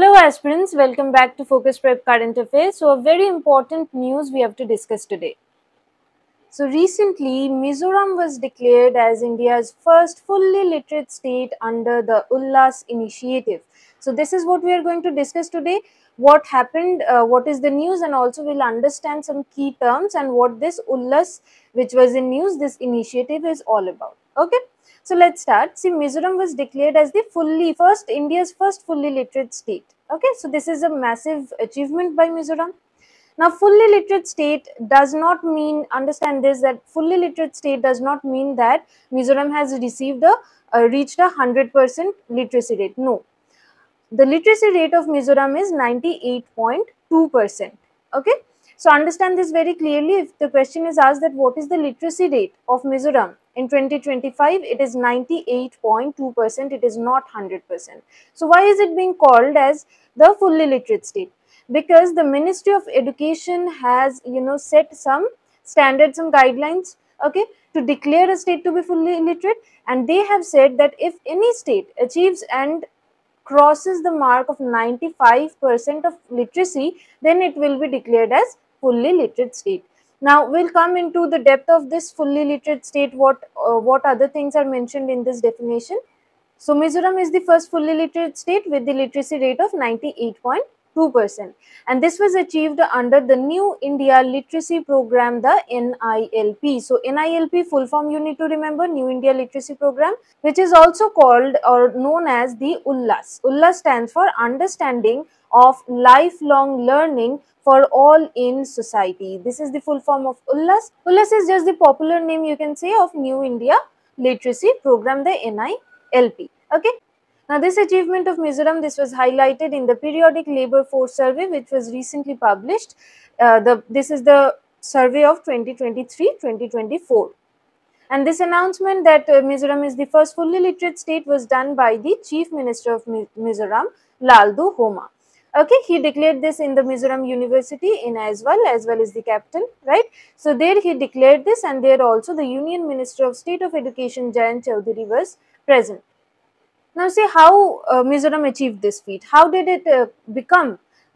Hello aspirants, welcome back to Focus Prep Current Affairs. So a very important news we have to discuss today. So recently, Mizoram was declared as India's first fully literate state under the Ullas initiative. So this is what we are going to discuss today. What happened, what is the news, and also we'll understand some key terms and what this Ullas, which was in news, this initiative is all about. Okay. So let's start. See, Mizoram was declared as the India's first fully literate state. Okay, so this is a massive achievement by Mizoram. Now, fully literate state does not mean, understand this, that fully literate state does not mean that Mizoram has reached a 100% literacy rate. No, the literacy rate of Mizoram is 98.2%. Okay, so understand this very clearly. If the question is asked that what is the literacy rate of Mizoram in 2025, it is 98.2%. It is not 100%. So why is it being called as the fully literate state? Because the Ministry of Education has set some standards, some guidelines, okay, to declare a state to be fully literate, and they have said that if any state achieves and crosses the mark of 95% of literacy, then it will be declared as fully literate state. Now we'll come into the depth of this fully literate state, what other things are mentioned in this definition. So Mizoram is the first fully literate state with the literacy rate of 98.2%, and this was achieved under the New India Literacy Program, the NILP. So NILP full form you need to remember, New India Literacy Program, which is also called or known as the ULLAS. ULLAS stands for Understanding of Lifelong Learning for all in society. This is the full form of ULLAS. ULLAS is just the popular name, you can say, of New India Literacy Program, the NILP. Okay. Now this achievement of Mizoram, this was highlighted in the Periodic Labour Force Survey, which was recently published. This is the survey of 2023-2024. And this announcement that Mizoram is the first fully literate state was done by the Chief Minister of Mizoram, Laldu Homa. Okay, he declared this in the Mizoram University in Aizawl, as well as the capital, right? So there he declared this, and there also the Union Minister of State of Education, Jayant Chowdhury, was present. Now see how Mizoram achieved this feat. How did it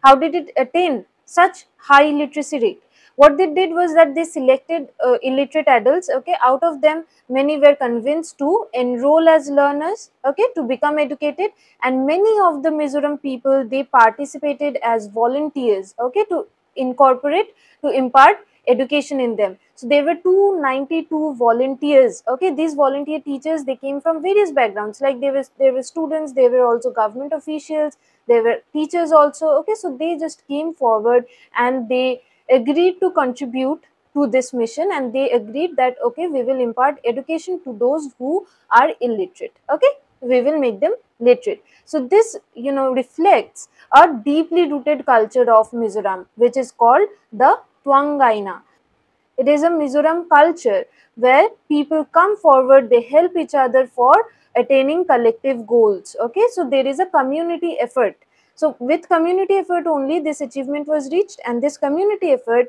how did it attain such high literacy rate? What they did was that they selected illiterate adults, okay, out of them many were convinced to enroll as learners, okay, to become educated, and many of the Mizoram people, they participated as volunteers, okay, to impart education in them. So there were 292 volunteers, okay. These volunteer teachers, they came from various backgrounds, like there were students, there were also government officials, there were teachers also, okay. So they just came forward and they agreed to contribute to this mission, and they agreed that okay, we will impart education to those who are illiterate, okay, we will make them literate. So this reflects a deeply rooted culture of Mizoram, which is called the Twangaina. It is a Mizoram culture where people come forward, they help each other for attaining collective goals. Okay, so there is a community effort. So with community effort only this achievement was reached, and this community effort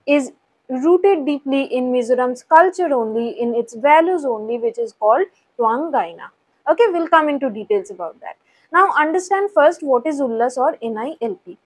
is rooted deeply in Mizoram's culture only, in its values only, which is called Twangaina. Okay, we'll come into details about that. Now understand first what is ULLAS or NILP.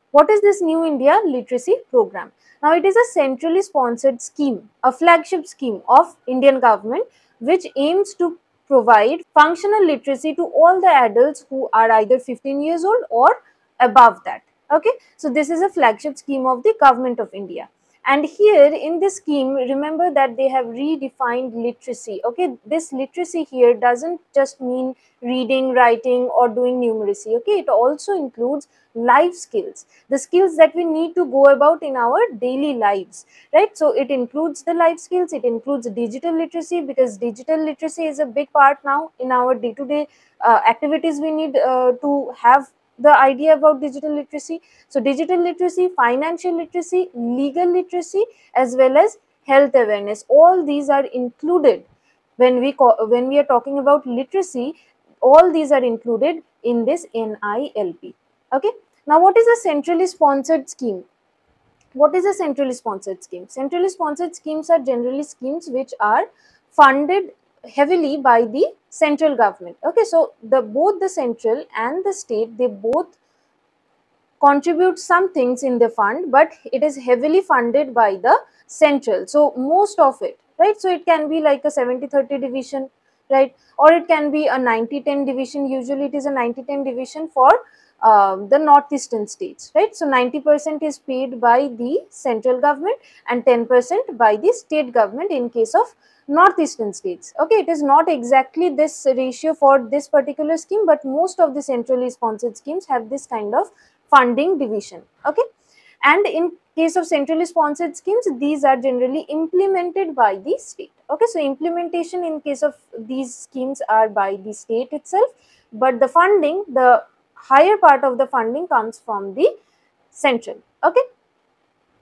What is this New India Literacy Program? Now it is a centrally sponsored scheme, a flagship scheme of Indian government, which aims to provide functional literacy to all the adults who are either 15 years old or above that. Okay, so this is a flagship scheme of the government of India. And here in this scheme, remember that they have redefined literacy. Okay, this literacy here doesn't just mean reading, writing, or doing numeracy. Okay, it also includes life skills, the skills that we need to go about in our daily lives, right? So it includes the life skills, it includes digital literacy, because digital literacy is a big part now in our day-to-day activities. We need to have the idea about digital literacy. So digital literacy, financial literacy, legal literacy, as well as health awareness, all these are included when we are talking about literacy. All these are included in this NILP. Okay. Now what is a centrally sponsored scheme? What is a centrally sponsored scheme? Centrally sponsored schemes are generally schemes which are funded heavily by the central government. Okay, so both the central and the state, they both contribute some things in the fund, but it is heavily funded by the central. So most of it, right? So it can be like a 70-30 division, right? Or it can be a 90-10 division. Usually it is a 90-10 division for the northeastern states, right? So 90% is paid by the central government and 10% by the state government in case of northeastern states. Okay, it is not exactly this ratio for this particular scheme, but most of the centrally sponsored schemes have this kind of funding division. Okay, and in case of centrally sponsored schemes, these are generally implemented by the state. Okay, so implementation in case of these schemes are by the state itself, but the funding, the higher part of the funding comes from the central. Okay,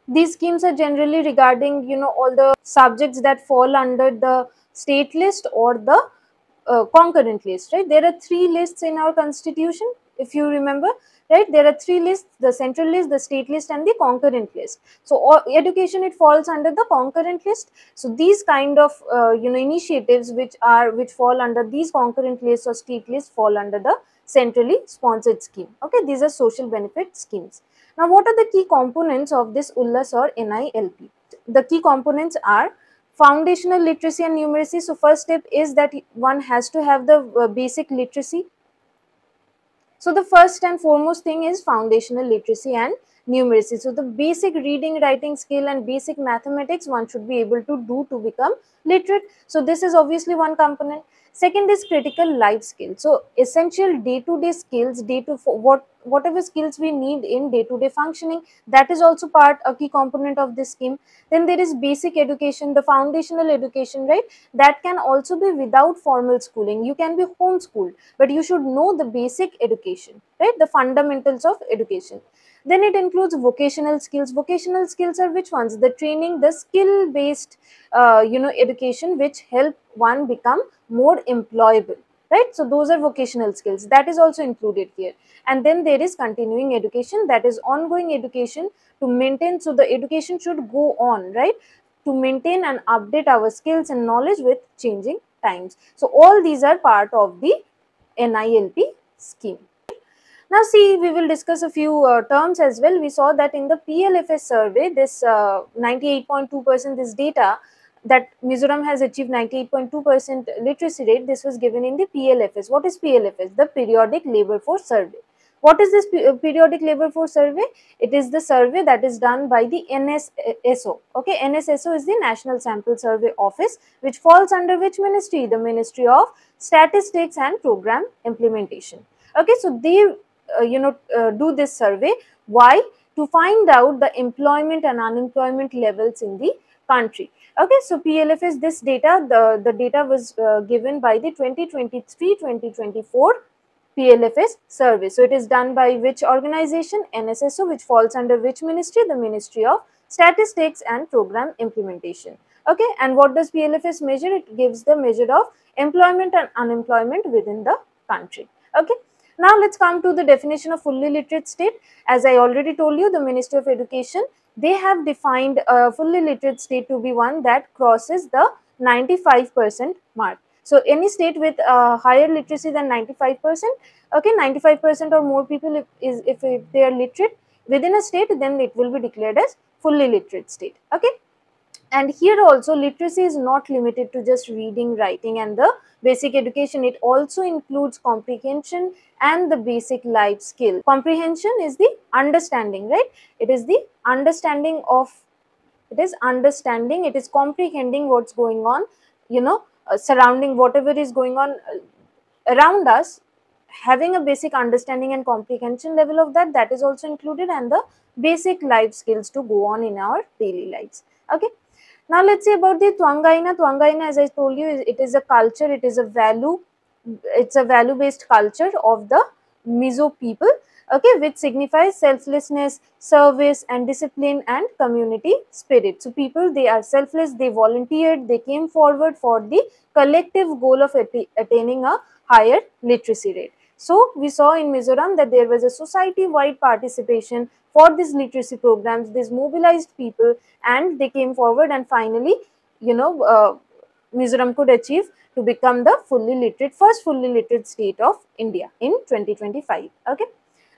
these schemes are generally regarding, all the subjects that fall under the state list or the concurrent list, right? There are three lists in our constitution, if you remember, right? There are three lists: the central list, the state list, and the concurrent list. So education, it falls under the concurrent list. So these kind of initiatives which fall under these concurrent lists or state lists fall under the centrally sponsored scheme. Okay, these are social benefit schemes. Now, what are the key components of this ULLAS or NILP? The key components are foundational literacy and numeracy. So first step is that one has to have the basic literacy. So the first and foremost thing is foundational literacy and numeracy. So the basic reading, writing skill and basic mathematics one should be able to do to become literate. So this is obviously one component. Second is critical life skills. So essential day-to-day skills, whatever skills we need in day-to-day functioning, that is also a key component of this scheme. Then there is basic education, the foundational education, right? That can also be without formal schooling. You can be homeschooled, but you should know the basic education, right? The fundamentals of education. Then it includes vocational skills. Vocational skills are which ones? The training, the skill based education which help one become more employable, right? So those are vocational skills, that is also included here. And then there is continuing education, that is ongoing education to maintain. So the education should go on, right, to maintain and update our skills and knowledge with changing times. So all these are part of the NILP scheme. Now see, we will discuss a few terms as well. We saw that in the PLFS survey, this 98.2%, this data that Mizoram has achieved 98.2% literacy rate, this was given in the PLFS. What is PLFS? The Periodic Labour Force Survey. What is this Periodic Labour Force Survey? It is the survey that is done by the NSSO. Okay, NSSO is the National Sample Survey Office, which falls under which ministry? The Ministry of Statistics and Program Implementation. Okay, so they do this survey. Why? To find out the employment and unemployment levels in the country. Okay, so PLFS, this data, the data was given by the 2023-2024 PLFS survey. So it is done by which organization? NSSO, which falls under which ministry? The Ministry of Statistics and Program Implementation. Okay, and what does PLFS measure? It gives the measure of employment and unemployment within the country. Okay. Now let's come to the definition of fully literate state. As I already told you, the Ministry of Education, they have defined a fully literate state to be one that crosses the 95% mark. So any state with higher literacy than 95%, okay, 95% or more people, if they are literate within a state, then it will be declared as fully literate state. Okay. And here also literacy is not limited to just reading, writing and the basic education. It also includes comprehension and the basic life skill. Comprehension is the understanding, right? It is the understanding of, it is comprehending what's going on, surrounding whatever is going on around us. Having a basic understanding and comprehension level of that is also included, and the basic life skills to go on in our daily lives. Okay. Now let's say about the Twangaina. Twangaina, as I told you, it is a culture, it is a value, it's a value based culture of the Mizo people, okay, which signifies selflessness, service and discipline and community spirit. So people, they are selfless, they volunteered, they came forward for the collective goal of attaining a higher literacy rate. So we saw in Mizoram that there was a society-wide participation for these literacy programs. These mobilized people and they came forward and finally, Mizoram could achieve to become the first fully literate state of India in 2025. Okay.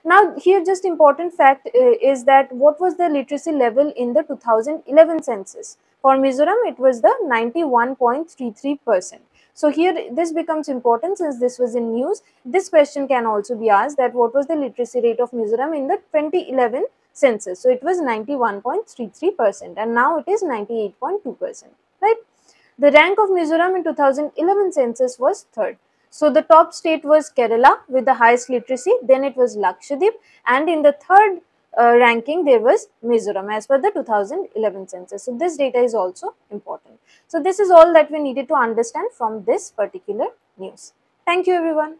Now here just important fact is that what was the literacy level in the 2011 census? For Mizoram it was the 91.33%. So here this becomes important since this was in news. This question can also be asked that what was the literacy rate of Mizoram in the 2011 census? So it was 91.33% and now it is 98.2%, right? The rank of Mizoram in 2011 census was third. So the top state was Kerala with the highest literacy, then it was Lakshadweep, and in the third ranking there was Mizoram as per the 2011 census. So this data is also important. So this is all that we needed to understand from this particular news. Thank you everyone.